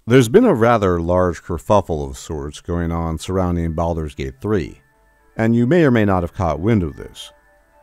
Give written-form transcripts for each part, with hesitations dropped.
There's been a rather large kerfuffle of sorts going on surrounding Baldur's Gate 3, and you may or may not have caught wind of this.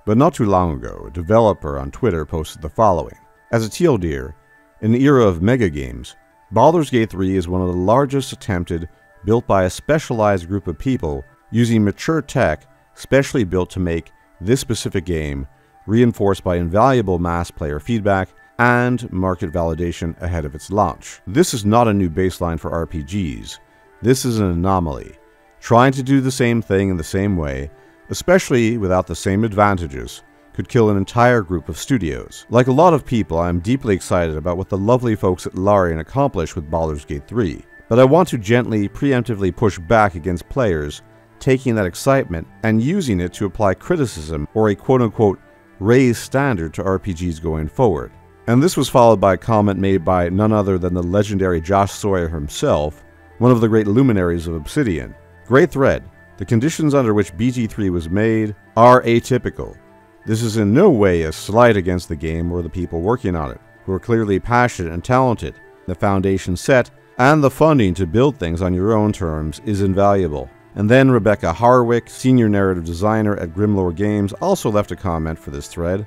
But not too long ago, a developer on Twitter posted the following. As a TLDR, in the era of mega games, Baldur's Gate 3 is one of the largest attempted built by a specialized group of people using mature tech specially built to make this specific game, reinforced by invaluable mass player feedback and market validation ahead of its launch. This is not a new baseline for RPGs. This is an anomaly, trying to do the same thing in the same way, especially without the same advantages, could kill an entire group of studios. Like a lot of people, I am deeply excited about what the lovely folks at Larian accomplished with Baldur's Gate 3, but I want to gently, preemptively push back against players taking that excitement and using it to apply criticism or a quote-unquote raised standard to RPGs going forward. And this was followed by a comment made by none other than the legendary Josh Sawyer himself, one of the great luminaries of Obsidian. Great thread. The conditions under which BG3 was made are atypical. This is in no way a slight against the game or the people working on it, who are clearly passionate and talented. The foundation set and the funding to build things on your own terms is invaluable. And then Rebecca Harwick, senior narrative designer at Grimlore Games, also left a comment for this thread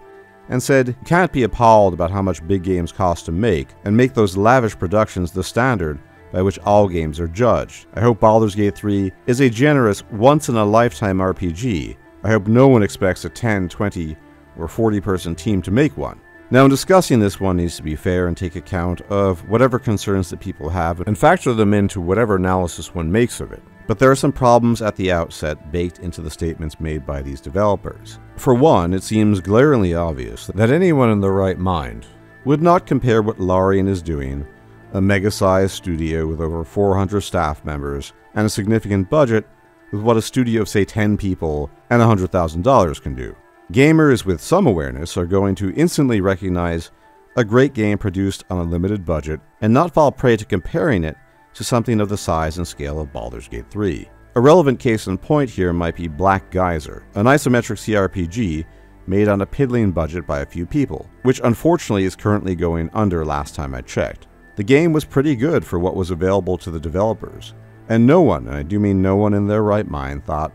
and said, "You can't be appalled about how much big games cost to make and make those lavish productions the standard by which all games are judged. I hope Baldur's Gate 3 is a generous, once-in-a-lifetime RPG. I hope no one expects a 10, 20, or 40-person team to make one." Now, in discussing this, one needs to be fair and take account of whatever concerns that people have and factor them into whatever analysis one makes of it. But there are some problems at the outset baked into the statements made by these developers. For one, it seems glaringly obvious that anyone in their right mind would not compare what Larian is doing, a mega-sized studio with over 400 staff members and a significant budget, with what a studio of say 10 people and $100,000 can do. Gamers with some awareness are going to instantly recognize a great game produced on a limited budget and not fall prey to comparing it to something of the size and scale of Baldur's Gate 3. A relevant case in point here might be Black Geyser, an isometric CRPG made on a piddling budget by a few people, which unfortunately is currently going under last time I checked. The game was pretty good for what was available to the developers, and no one, and I do mean no one in their right mind, thought,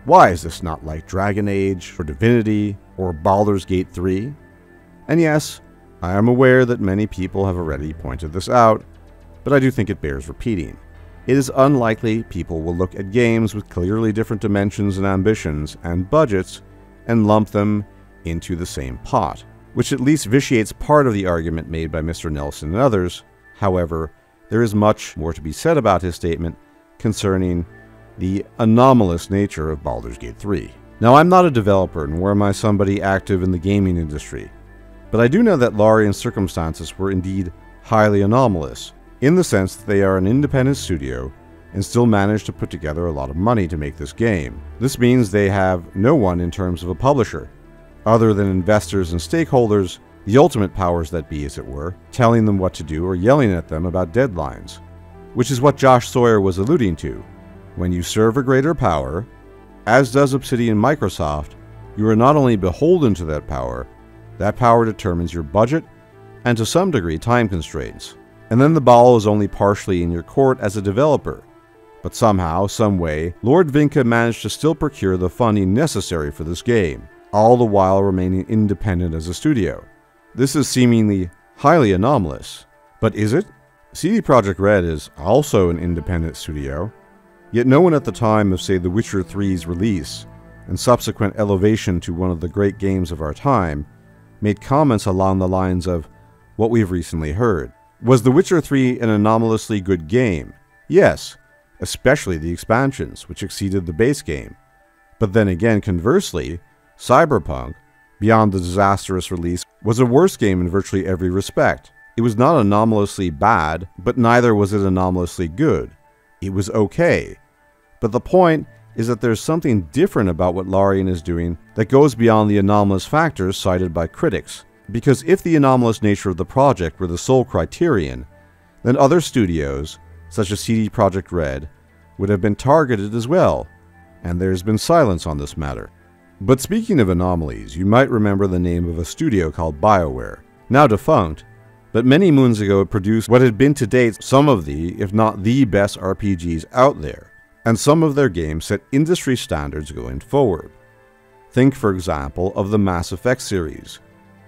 why is this not like Dragon Age, or Divinity, or Baldur's Gate 3? And yes, I am aware that many people have already pointed this out, but I do think it bears repeating. It is unlikely people will look at games with clearly different dimensions and ambitions and budgets and lump them into the same pot, which at least vitiates part of the argument made by Mr. Nelson and others. However, there is much more to be said about his statement concerning the anomalous nature of Baldur's Gate 3. Now, I'm not a developer, nor am I somebody active in the gaming industry, but I do know that Larian's circumstances were indeed highly anomalous, in the sense that they are an independent studio and still manage to put together a lot of money to make this game. This means they have no one in terms of a publisher, other than investors and stakeholders, the ultimate powers that be, as it were, telling them what to do or yelling at them about deadlines, which is what Josh Sawyer was alluding to. When you serve a greater power, as does Obsidian Microsoft, you are not only beholden to that power determines your budget and to some degree time constraints. And then the ball is only partially in your court as a developer. But somehow, some way, Lord Vinca managed to still procure the funding necessary for this game, all the while remaining independent as a studio. This is seemingly highly anomalous. But is it? CD Projekt Red is also an independent studio, yet no one at the time of, say, The Witcher 3's release and subsequent elevation to one of the great games of our time made comments along the lines of what we've recently heard. Was The Witcher 3 an anomalously good game? Yes, especially the expansions, which exceeded the base game. But then again, conversely, Cyberpunk, beyond the disastrous release, was a worse game in virtually every respect. It was not anomalously bad, but neither was it anomalously good. It was okay. But the point is that there's something different about what Larian is doing that goes beyond the anomalous factors cited by critics. Because if the anomalous nature of the project were the sole criterion, then other studios, such as CD Projekt Red, would have been targeted as well, and there's been silence on this matter. But speaking of anomalies, you might remember the name of a studio called BioWare, now defunct, but many moons ago it produced what had been to date some of the, if not the best RPGs out there, and some of their games set industry standards going forward. Think, for example, of the Mass Effect series,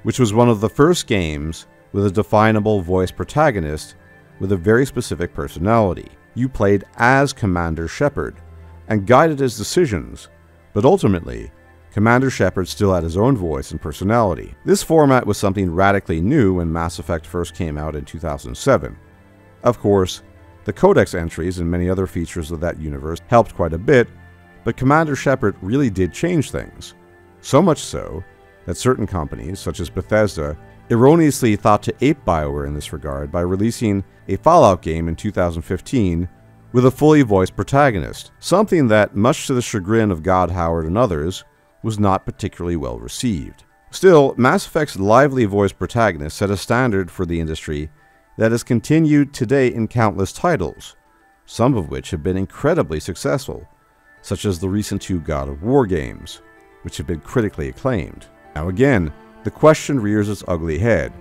which was one of the first games with a definable voice protagonist with a very specific personality. You played as Commander Shepard and guided his decisions, but ultimately, Commander Shepard still had his own voice and personality. This format was something radically new when Mass Effect first came out in 2007. Of course, the Codex entries and many other features of that universe helped quite a bit, but Commander Shepard really did change things. So much so that certain companies, such as Bethesda, erroneously thought to ape BioWare in this regard by releasing a Fallout game in 2015 with a fully voiced protagonist, something that, much to the chagrin of God Howard and others, was not particularly well received. Still, Mass Effect's lively voiced protagonist set a standard for the industry that has continued today in countless titles, some of which have been incredibly successful, such as the recent 2 God of War games, which have been critically acclaimed. Now again, the question rears its ugly head.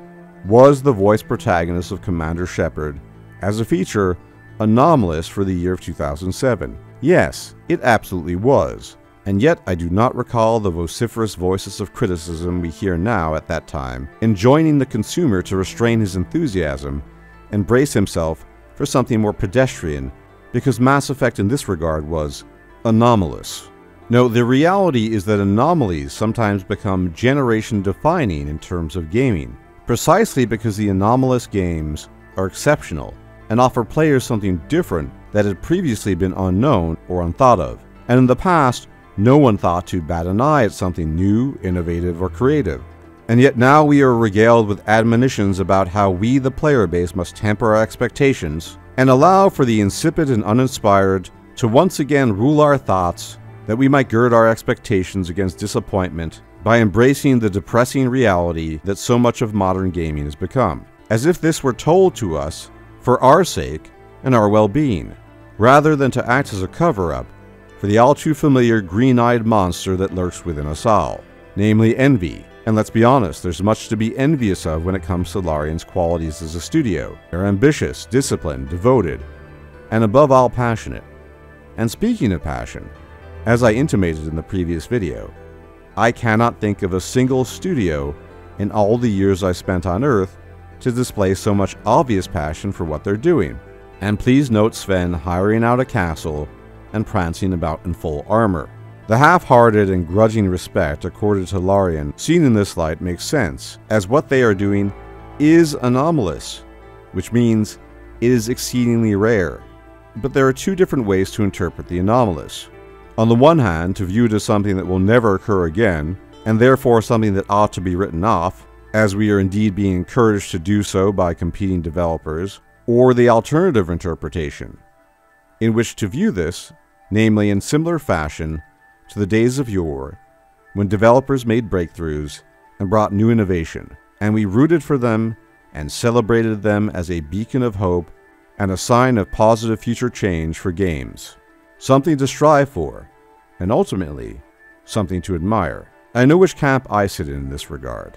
Was the voice protagonist of Commander Shepard, as a feature, anomalous for the year of 2007? Yes, it absolutely was. And yet I do not recall the vociferous voices of criticism we hear now at that time, enjoining the consumer to restrain his enthusiasm and brace himself for something more pedestrian, because Mass Effect in this regard was anomalous. No, the reality is that anomalies sometimes become generation-defining in terms of gaming, precisely because the anomalous games are exceptional and offer players something different that had previously been unknown or unthought of. And in the past, no one thought to bat an eye at something new, innovative, or creative. And yet now we are regaled with admonitions about how we, the player base, must temper our expectations and allow for the insipid and uninspired to once again rule our thoughts, that we might gird our expectations against disappointment by embracing the depressing reality that so much of modern gaming has become, as if this were told to us for our sake and our well-being, rather than to act as a cover-up for the all too familiar green-eyed monster that lurks within us all, namely envy. And let's be honest, there's much to be envious of when it comes to Larian's qualities as a studio. They're ambitious, disciplined, devoted, and above all passionate. And speaking of passion, as I intimated in the previous video, I cannot think of a single studio in all the years I spent on Earth to display so much obvious passion for what they're doing. And please note Sven hiring out a castle and prancing about in full armor. The half-hearted and grudging respect accorded to Larian seen in this light makes sense, as what they are doing is anomalous, which means it is exceedingly rare. But there are 2 different ways to interpret the anomalous. On the one hand, to view it as something that will never occur again, and therefore something that ought to be written off, as we are indeed being encouraged to do so by competing developers, or the alternative interpretation, in which to view this, namely in similar fashion to the days of yore, when developers made breakthroughs and brought new innovation, and we rooted for them and celebrated them as a beacon of hope and a sign of positive future change for games. Something to strive for, and ultimately, something to admire. I know which camp I sit in this regard,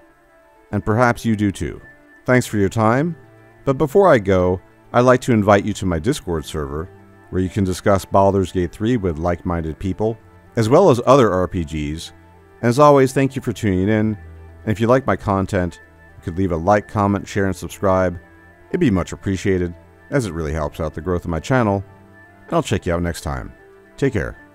and perhaps you do too. Thanks for your time, but before I go, I'd like to invite you to my Discord server, where you can discuss Baldur's Gate 3 with like-minded people, as well as other RPGs. And as always, thank you for tuning in, and if you like my content, you could leave a like, comment, share, and subscribe. It'd be much appreciated, as it really helps out the growth of my channel, and I'll check you out next time. Take care.